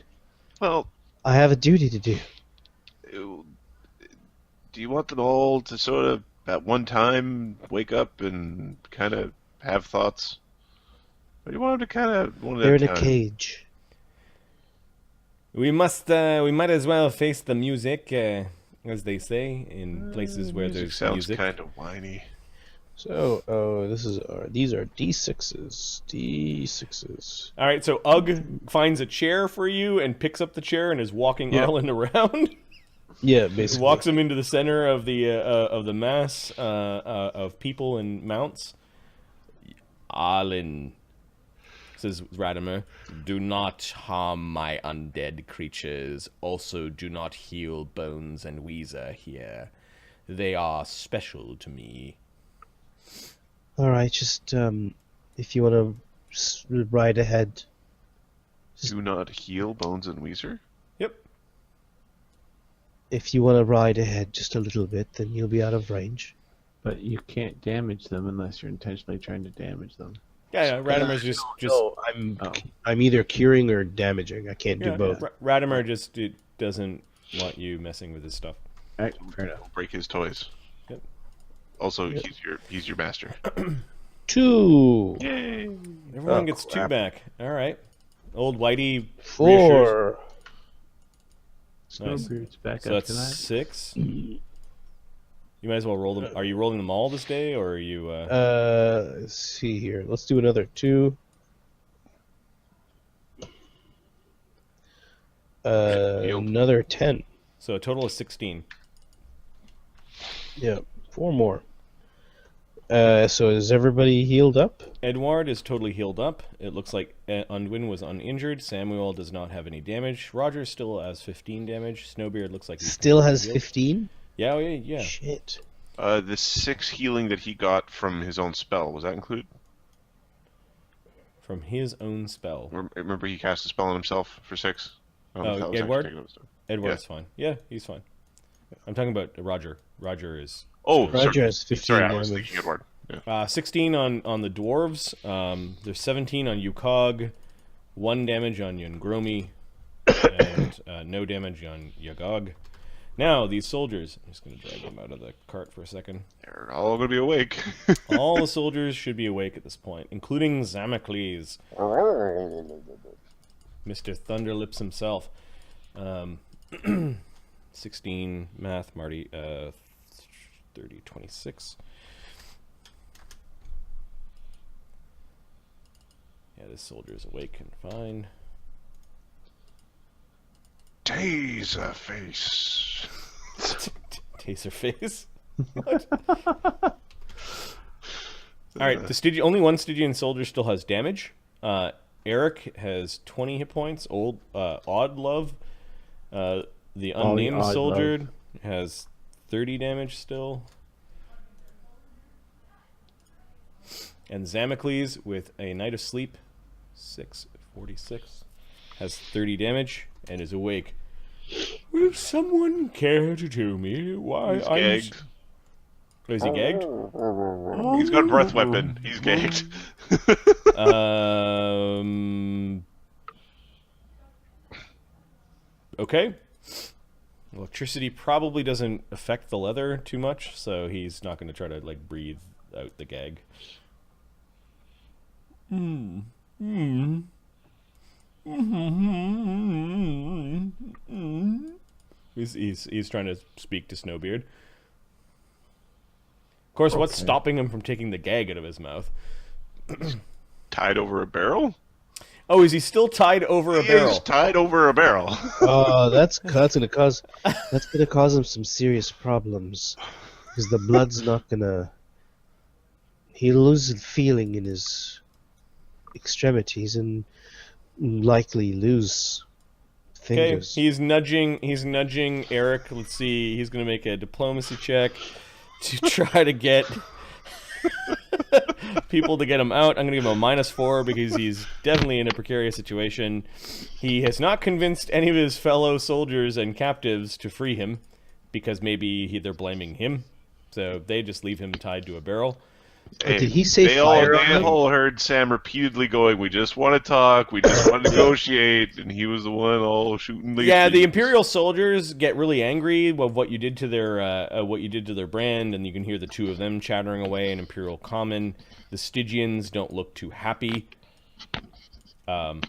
Well, I have a duty to do. do you want them all to sort of, at one time, wake up and kind of have thoughts? Or do you want them to kind of... one at They're in a time? cage. We might as well face the music, as they say, in places where Music there's sounds music. kind of whiny. So, these are D6s. D6s. All right, so Ugg finds a chair for you and picks up the chair and is walking Yeah. Arlen around. Yeah, basically. Walks him into the center of the mass of people and mounts. Arlen, says Radimer, do not harm my undead creatures. Also, do not heal Bones and Weezer here. They are special to me. All right, just if you want to ride ahead. Do not heal Bones and Weezer? Yep. If you want to ride ahead just a little bit, then you'll be out of range. But you can't damage them unless you're intentionally trying to damage them. Yeah, Radimer's just No, I'm either curing or damaging. I can't yeah, do both. Radimer just doesn't want you messing with his stuff. All right, fair enough. Don't break his toys. Yep. Also, Yep. he's your master. 2, Yay! Everyone Oh, gets crap. 2 back. All right. Old Whitey 4. Nice. Snowbeard's back So up that's tonight. 6. You might as well roll them. Are you rolling them all this day, or are you? Let's see here. Let's do another 2. Another 10. So a total of 16. Yeah, 4 more. So is everybody healed up? Edward is totally healed up. It looks like Unwin was uninjured. Samuel does not have any damage. Roger still has 15 damage. Snowbeard looks like he's Still completely has healed. 15? Yeah, oh, yeah. Shit. The 6 healing that he got from his own spell, was that included? From his own spell. Remember he cast a spell on himself for 6? I don't know if that was actually Edward? taken up as stuff. Edward's fine. Yeah, he's fine. I'm talking about Roger. Roger is Oh, Roger sorry. has 15 Sorry, I was damage. thinking Edward. Yeah. 16 on the dwarves. There's 17 on Yukog, 1 damage on Yungromi, and no damage on Yagog. Now, these soldiers, I'm just going to drag them out of the cart for a second. They're all going to be awake. All the soldiers should be awake at this point, including Zamacles, Mr. Thunderlips himself. 16 math, Marty. 30, 26. Yeah, this soldier is awake and fine. Taser face. Taser face. What? All right, the only one Stygian soldier still has damage. Eric has 20 hit points. Odd Love, the unnamed Odd soldier, Love. has 30 damage still. And Zamacles with a Night of Sleep, 646, has 30 damage and is awake. Will someone care to tell me why He's I'm... gagged. Oh, is he gagged? He's got a breath weapon. He's gagged. Okay. Electricity probably doesn't affect the leather too much, so he's not going to try to like breathe out the gag. He's trying to speak to Snowbeard. Of course, what's stopping him from taking the gag out of his mouth? Tied over a barrel? Oh, is he still tied over a He barrel? is tied over a barrel. That's gonna cause him some serious problems. because the blood's not gonna. He'll lose the feeling in his extremities and likely lose Okay, fingers. he's nudging Eric. Let's see, he's gonna make a diplomacy check to try to get people to get him out. I'm gonna give him a -4 because he's definitely in a precarious situation. He has not convinced any of his fellow soldiers and captives to free him because maybe they're blaming him, so they just leave him tied to a barrel. But did he say they fire? all heard Sam repeatedly going, "We just want to talk. We just want to negotiate," and he was the one all shooting. Yeah, the Imperial soldiers get really angry of what you did to their brand, and you can hear the two of them chattering away in Imperial Common. The Stygians don't look too happy. The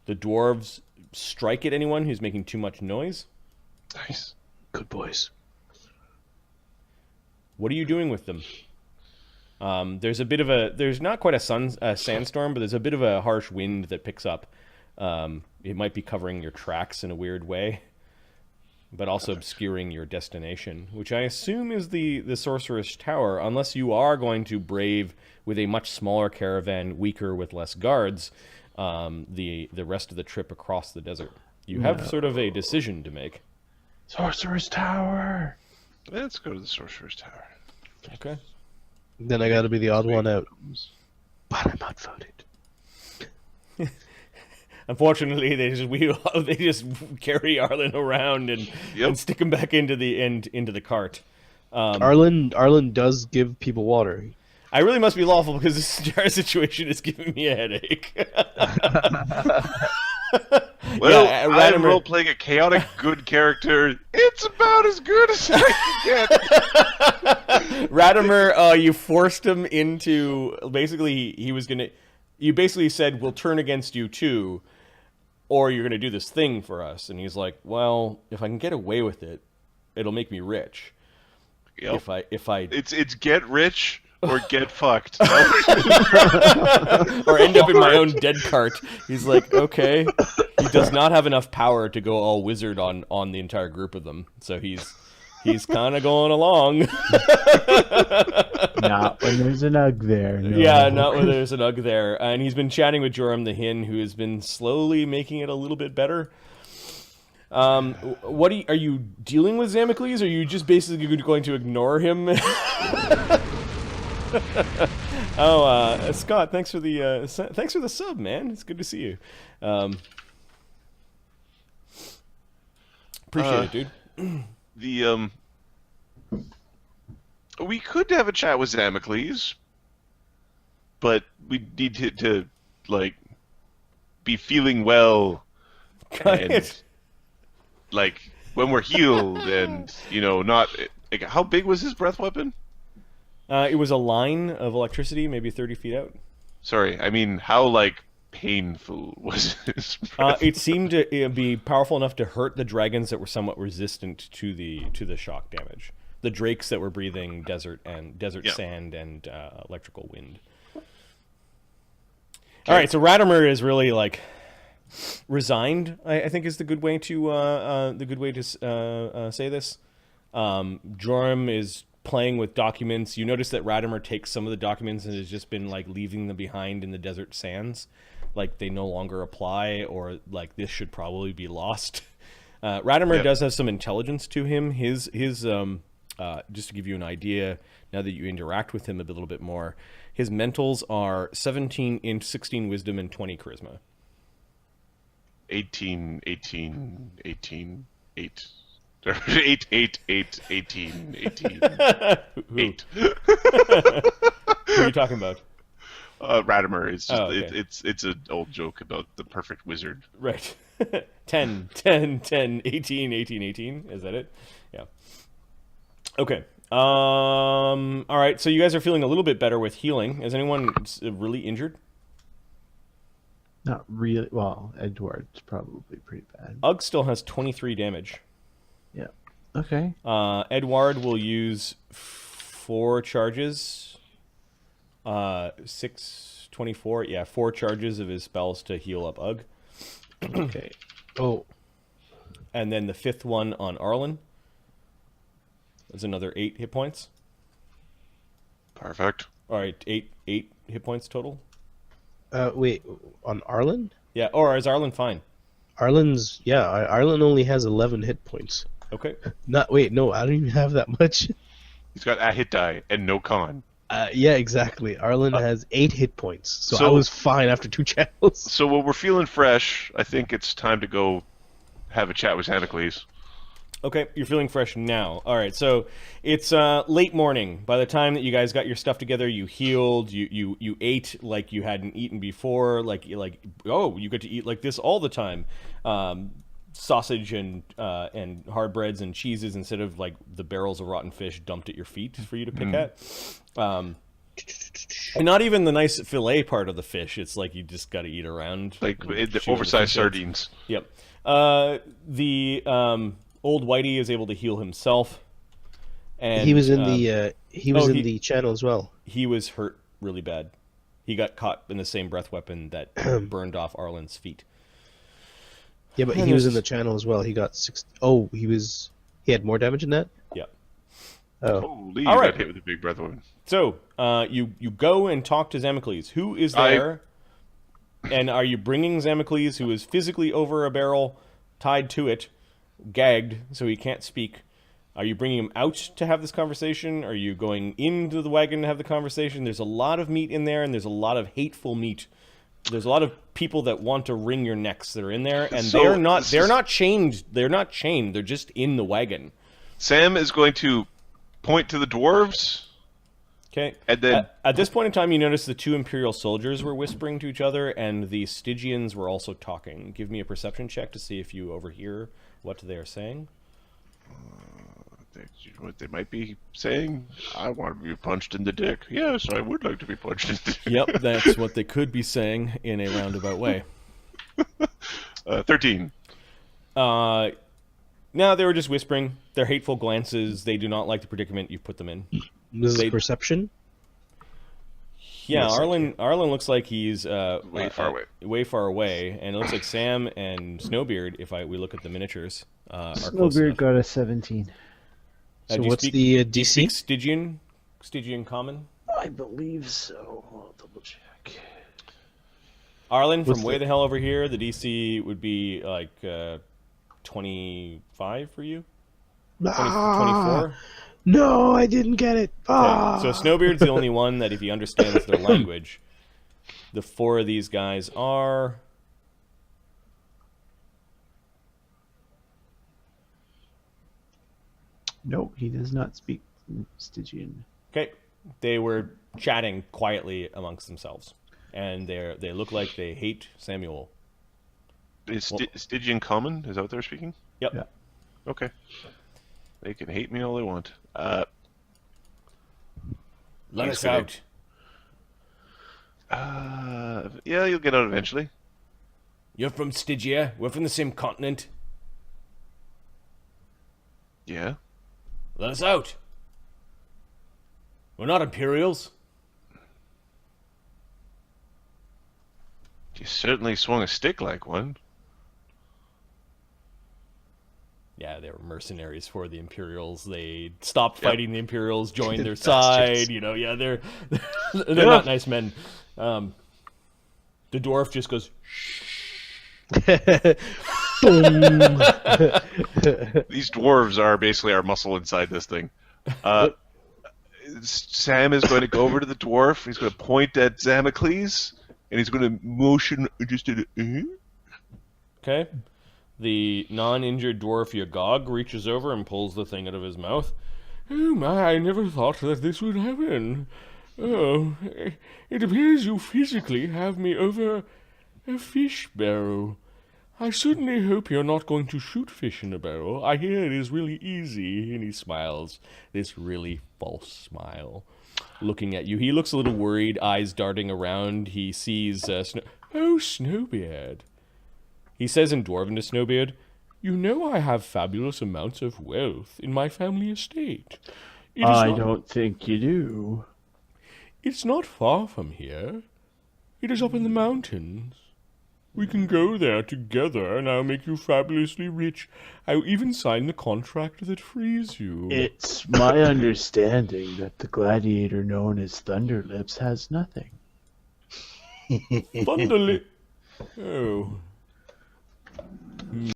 dwarves strike at anyone who's making too much noise. Nice, Good boys. What are you doing with them? There's not quite a sandstorm, but there's a bit of a harsh wind that picks up. It might be covering your tracks in a weird way, but also obscuring your destination, which I assume is the Sorcerer's Tower, unless you are going to brave with a much smaller caravan, weaker with less guards, the rest of the trip across the desert. You have sort of a decision to make. Sorcerer's Tower. let's go to the Sorcerer's Tower. Okay. Then I got to be the odd one out. But I'm outvoted. Unfortunately, they just carry Arlen around and stick him back into the cart. Arlen does give people water. I really must be lawful because this entire situation is giving me a headache. Well, Yeah, I'm role-playing a chaotic good character. It's about as good as I can get. Radimer, you forced him into basically he was gonna. You basically said we'll turn against you too, or you're gonna do this thing for us. And he's like, well, if I can get away with it, it'll make me rich. Yep. If I It's get rich or get fucked. or end up in my own dead cart. He's like, okay. He does not have enough power to go all wizard on the entire group of them, so he's kind of going along. Not when there's an Ugg there. No. Yeah, not when there's an Ugg there. And he's been chatting with Joram the Hin, who has been slowly making it a little bit better. What are you dealing with Zamacles? Or are you just basically going to ignore him? Scott, thanks for the sub, man. It's good to see you. Appreciate it, dude. We could have a chat with Zamacles, but we need to like be feeling well and like when we're healed and not like, how big was his breath weapon? It was a line of electricity, maybe 30 feet out. Sorry, I mean how like painful was his breath? It seemed to be powerful enough to hurt the dragons that were somewhat resistant to the shock damage. The drakes that were breathing desert sand and electrical wind. Okay. All right, so Radimer is really like resigned. I think is the good way to say this. Joram is playing with documents. You notice that Radimer takes some of the documents and has just been like leaving them behind in the desert sands, like they no longer apply, or like this should probably be lost. Radimer does have some intelligence to him. His just to give you an idea, now that you interact with him a little bit more, his mentals are 17 16 wisdom and 20 charisma. 18, 8. 8, 8, 8, 18, 18, 8. Who are you talking about? Radimer. It's just, okay. it's an old joke about the perfect wizard. Right. 10, 18, 18. Is that it? Yeah. Okay. All right. So you guys are feeling a little bit better with healing. Is anyone really injured? Not really. Well, Edward's probably pretty bad. Ugg still has 23 damage. Yeah. Okay. Edward will use 4 charges. 6, 24. Yeah, 4 charges of his spells to heal up Ugg. Okay. Oh. And then the 5th one on Arlen. There's another 8 hit points. Perfect. All right, eight hit points total. Wait, on Arlen? Yeah, or is Arlen fine? Arlen only has 11 hit points. Okay. No, I don't even have that much. He's got a hit die and no con. Yeah, exactly. Arlen has 8 hit points, so I so- was fine after 2 channels. So when we're feeling fresh, I think it's time to go have a chat with Zamacles. Okay, you're feeling fresh now. All right, so it's late morning. By the time that you guys got your stuff together, you healed, you ate like you hadn't eaten before, like you get to eat like this all the time. Sausage and hard breads and cheeses instead of like the barrels of rotten fish dumped at your feet for you to pick at. And not even the nice fillet part of the fish. It's like you just got to eat around. Like and the chew on oversized fish heads. sardines. Yep. The old Whitey is able to heal himself. And He was in the he- channel as well. He was hurt really bad. He got caught in the same breath weapon that burned off Arlen's feet. Yeah, but And he was in this- the channel as well. He got 6. Oh, he had more damage than that? Yeah. Oh. Holy, All you right. got hit with a big breath weapon. So you go and talk to Zamacles. Who is there? And are you bringing Zamacles, who is physically over a barrel, tied to it, gagged, so he can't speak? Are you bringing him out to have this conversation? Are you going into the wagon to have the conversation? There's a lot of meat in there, and there's a lot of hateful meat. There's a lot of people that want to wring your necks that are in there, and So, they're not this is- chained. They're not chained. They're just in the wagon. Sam is going to point to the dwarves. Okay. And then- At this point in time, you notice the 2 Imperial soldiers were whispering to each other, and the Stygians were also talking. Give me a perception check to see if you overhear what they are saying. What they might be saying? I want to be punched in the dick. Yes, I would like to be punched in the dick. Yep, that's what they could be saying in a roundabout way. 13. No, they were just whispering. They're hateful glances. They do not like the predicament you've put them in. This They- is perception? Yeah, Yes, Arlen looks like he's Way far away. way far away, and it looks like Sam and Snowbeard, if we look at the miniatures, are close Snowbeard enough. got a 17. So do you what's speak- the do you DC? speak Stygian common? I believe so. I'll double check. Arlen, What's from way the- the hell over here, the DC would be like 25 for you? 24? No, I didn't get it. Okay, so Snowbeard's the only one that if he understands their language. The 4 of these guys are... No, he does not speak Stygian. Okay, they were chatting quietly amongst themselves. And they look like they hate Samuel. Is Stygian common? Is that what they're speaking? Yep. Yeah. Okay. They can hate me all they want. Let Thanks us for out. Yeah, you'll get out eventually. You're from Stygia. We're from the same continent. Yeah. Let us out. We're not Imperials. You certainly swung a stick like one. Yeah, they were mercenaries for the Imperials. They stopped Yep. fighting the Imperials, joined their Bastards. side. You know, yeah, they're not nice men. The dwarf just goes, These dwarves are basically our muscle inside this thing. Sam is going to go over to the dwarf. He's going to point at Zamacles, and he's going to motion just a... okay. The non-injured dwarf Yagog reaches over and pulls the thing out of his mouth. Oh my, I never thought that this would happen. Oh, it appears you physically have me over a fish barrel. I certainly hope you're not going to shoot fish in a barrel. I hear it is really easy. And he smiles, this really false smile, looking at you. He looks a little worried, eyes darting around. He sees Snowbeard. He says in Dwarven to Snowbeard, "You know I have fabulous amounts of wealth in my family estate. It is I not- don't think you do. It's not far from here. It is up in the mountains." We can go there together, and I'll make you fabulously rich. I'll even sign the contract that frees you. It's my understanding that the gladiator known as Thunderlips has nothing. Thunderly. Oh.